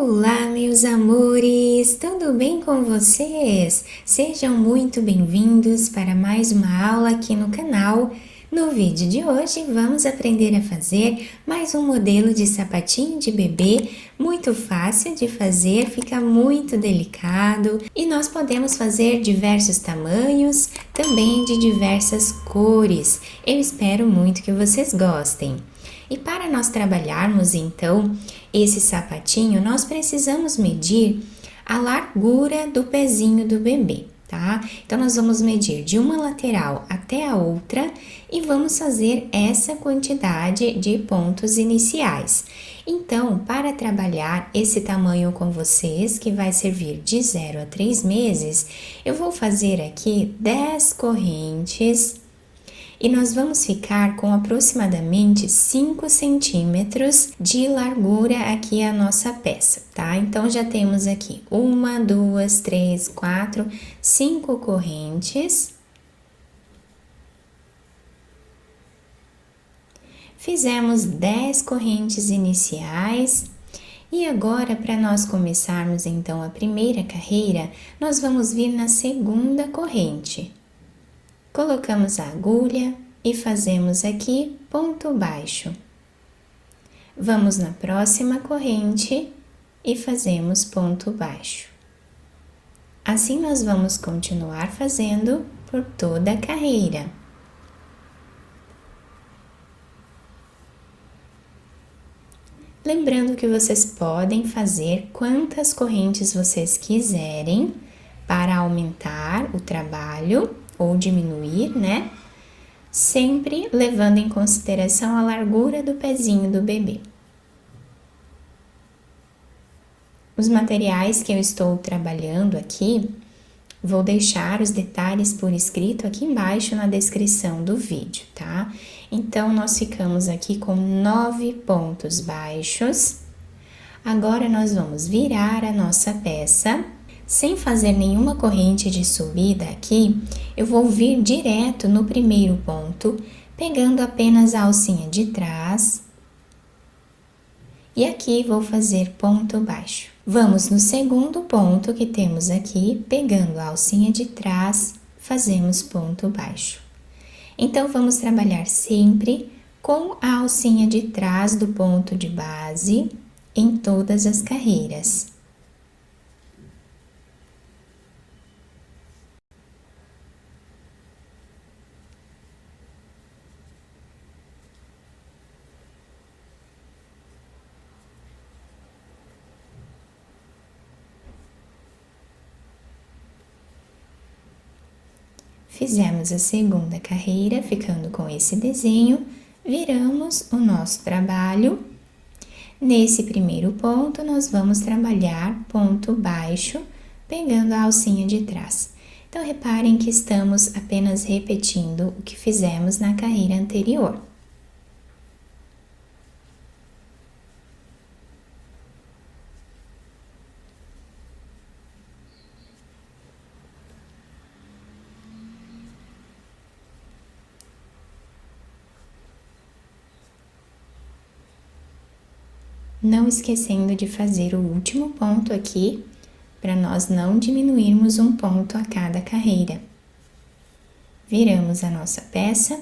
Olá, meus amores! Tudo bem com vocês? Sejam muito bem-vindos para mais uma aula aqui no canal. No vídeo de hoje, vamos aprender a fazer mais um modelo de sapatinho de bebê, muito fácil de fazer, fica muito delicado e nós podemos fazer diversos tamanhos, também de diversas cores. Eu espero muito que vocês gostem. E para nós trabalharmos então esse sapatinho, nós precisamos medir a largura do pezinho do bebê, tá? Então nós vamos medir de uma lateral até a outra e vamos fazer essa quantidade de pontos iniciais. Então, para trabalhar esse tamanho com vocês, que vai servir de 0 a 3 meses, eu vou fazer aqui 10 correntes. E nós vamos ficar com aproximadamente 5 centímetros de largura aqui a nossa peça, tá? Então, já temos aqui 1, 2, 3, 4, 5 correntes. Fizemos 10 correntes iniciais. E agora, para nós começarmos então a primeira carreira, nós vamos vir na segunda corrente. Colocamos a agulha e fazemos aqui ponto baixo. Vamos na próxima corrente e fazemos ponto baixo. Assim nós vamos continuar fazendo por toda a carreira. Lembrando que vocês podem fazer quantas correntes vocês quiserem para aumentar o trabalho ou diminuir, né? Sempre levando em consideração a largura do pezinho do bebê. Os materiais que eu estou trabalhando aqui, vou deixar os detalhes por escrito aqui embaixo na descrição do vídeo, tá? Então, nós ficamos aqui com 9 pontos baixos. Agora, nós vamos virar a nossa peça. Sem fazer nenhuma corrente de subida aqui, eu vou vir direto no primeiro ponto, pegando apenas a alcinha de trás. E aqui vou fazer ponto baixo. Vamos no segundo ponto que temos aqui, pegando a alcinha de trás, fazemos ponto baixo. Então, vamos trabalhar sempre com a alcinha de trás do ponto de base em todas as carreiras. Fizemos a segunda carreira, ficando com esse desenho, viramos o nosso trabalho. Nesse primeiro ponto, nós vamos trabalhar ponto baixo, pegando a alcinha de trás. Então, reparem que estamos apenas repetindo o que fizemos na carreira anterior. Não esquecendo de fazer o último ponto aqui, para nós não diminuirmos um ponto a cada carreira. Viramos a nossa peça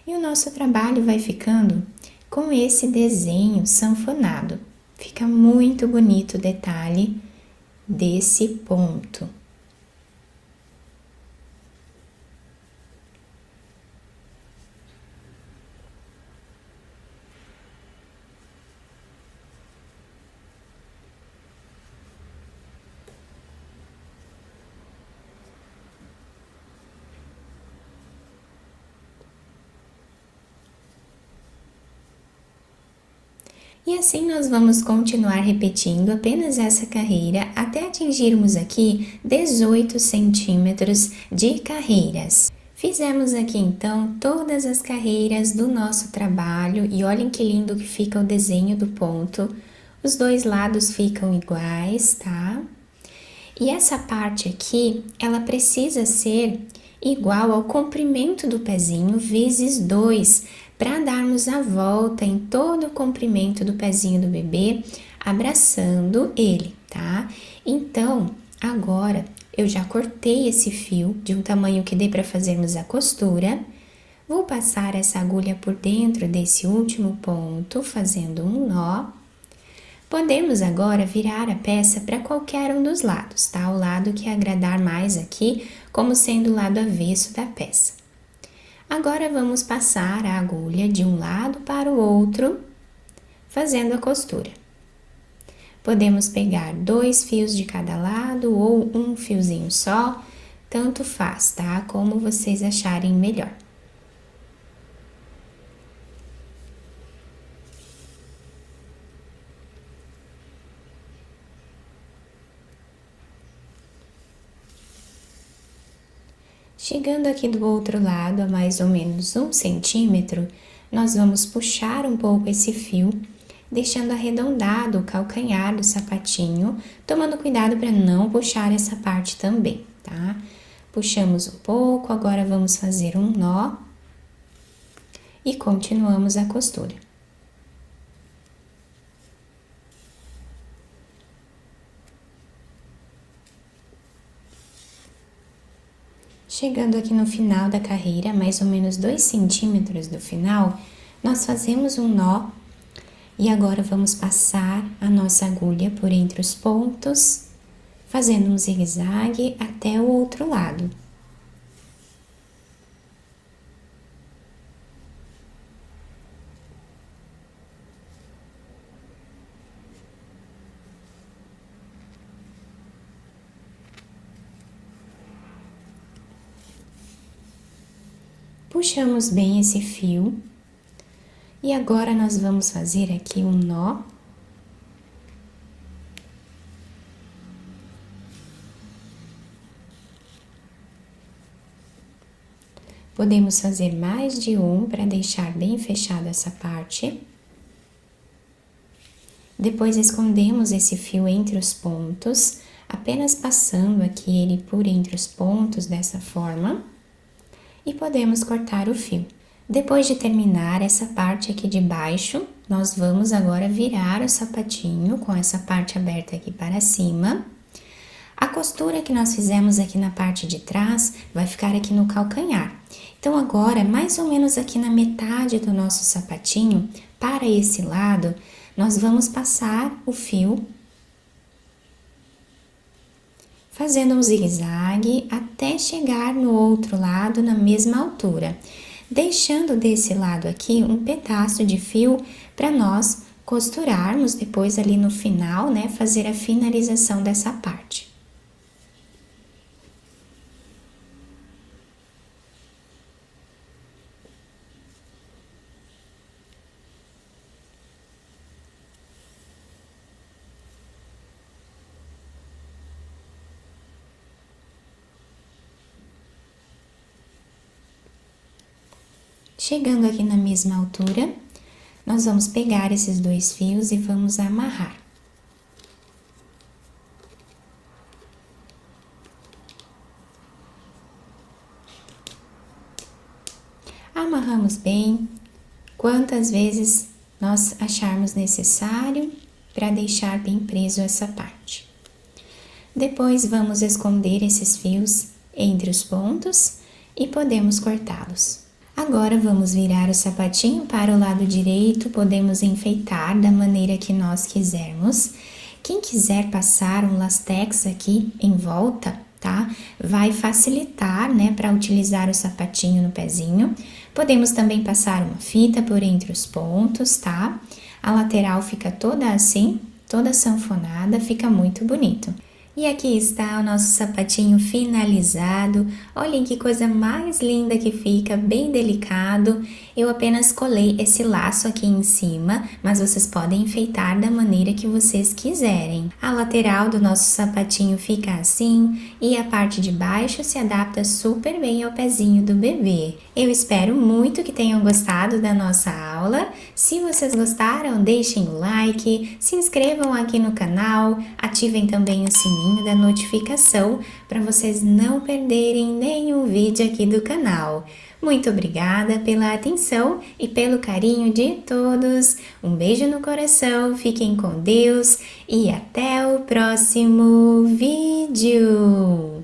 e o nosso trabalho vai ficando com esse desenho sanfonado. Fica muito bonito o detalhe desse ponto. E assim nós vamos continuar repetindo apenas essa carreira até atingirmos aqui 18 centímetros de carreiras. Fizemos aqui então todas as carreiras do nosso trabalho e olhem que lindo que fica o desenho do ponto. Os dois lados ficam iguais, tá? E essa parte aqui, ela precisa ser igual ao comprimento do pezinho vezes 2, para darmos a volta em todo o comprimento do pezinho do bebê abraçando ele, tá? Então, agora eu já cortei esse fio de um tamanho que dê para fazermos a costura. Vou passar essa agulha por dentro desse último ponto, fazendo um nó. Podemos agora virar a peça para qualquer um dos lados, tá? O lado que agradar mais aqui, como sendo o lado avesso da peça. Agora vamos passar a agulha de um lado para o outro, fazendo a costura. Podemos pegar 2 fios de cada lado ou um fiozinho só, tanto faz, tá? Como vocês acharem melhor. Chegando aqui do outro lado, a mais ou menos 1 centímetro, nós vamos puxar um pouco esse fio, deixando arredondado o calcanhar do sapatinho, tomando cuidado para não puxar essa parte também, tá? Puxamos um pouco, agora vamos fazer um nó e continuamos a costura. Chegando aqui no final da carreira, mais ou menos 2 centímetros do final, nós fazemos um nó e agora vamos passar a nossa agulha por entre os pontos, fazendo um zigue-zague até o outro lado. Puxamos bem esse fio e agora nós vamos fazer aqui um nó. Podemos fazer mais de um para deixar bem fechado essa parte. Depois escondemos esse fio entre os pontos, apenas passando aqui ele por entre os pontos dessa forma. E podemos cortar o fio. Depois de terminar essa parte aqui de baixo, nós vamos agora virar o sapatinho com essa parte aberta aqui para cima. A costura que nós fizemos aqui na parte de trás vai ficar aqui no calcanhar. Então agora, mais ou menos aqui na metade do nosso sapatinho, para esse lado, nós vamos passar o fio fazendo um zigue-zague até chegar no outro lado na mesma altura, deixando desse lado aqui um pedaço de fio para nós costurarmos depois ali no final, né, fazer a finalização dessa parte. Chegando aqui na mesma altura, nós vamos pegar esses 2 fios e vamos amarrar. Amarramos bem, quantas vezes nós acharmos necessário para deixar bem preso essa parte. Depois vamos esconder esses fios entre os pontos e podemos cortá-los. Agora vamos virar o sapatinho para o lado direito, podemos enfeitar da maneira que nós quisermos. Quem quiser passar um lastex aqui em volta, tá? Vai facilitar, né, para utilizar o sapatinho no pezinho. Podemos também passar uma fita por entre os pontos, tá? A lateral fica toda assim, toda sanfonada, fica muito bonito. E aqui está o nosso sapatinho finalizado. Olhem que coisa mais linda que fica, bem delicado. Eu apenas colei esse laço aqui em cima, mas vocês podem enfeitar da maneira que vocês quiserem. A lateral do nosso sapatinho fica assim e a parte de baixo se adapta super bem ao pezinho do bebê. Eu espero muito que tenham gostado da nossa aula. Se vocês gostaram, deixem o like, se inscrevam aqui no canal, ativem também o sininho da notificação para vocês não perderem nenhum vídeo aqui do canal. Muito obrigada pela atenção e pelo carinho de todos. Um beijo no coração, fiquem com Deus e até o próximo vídeo!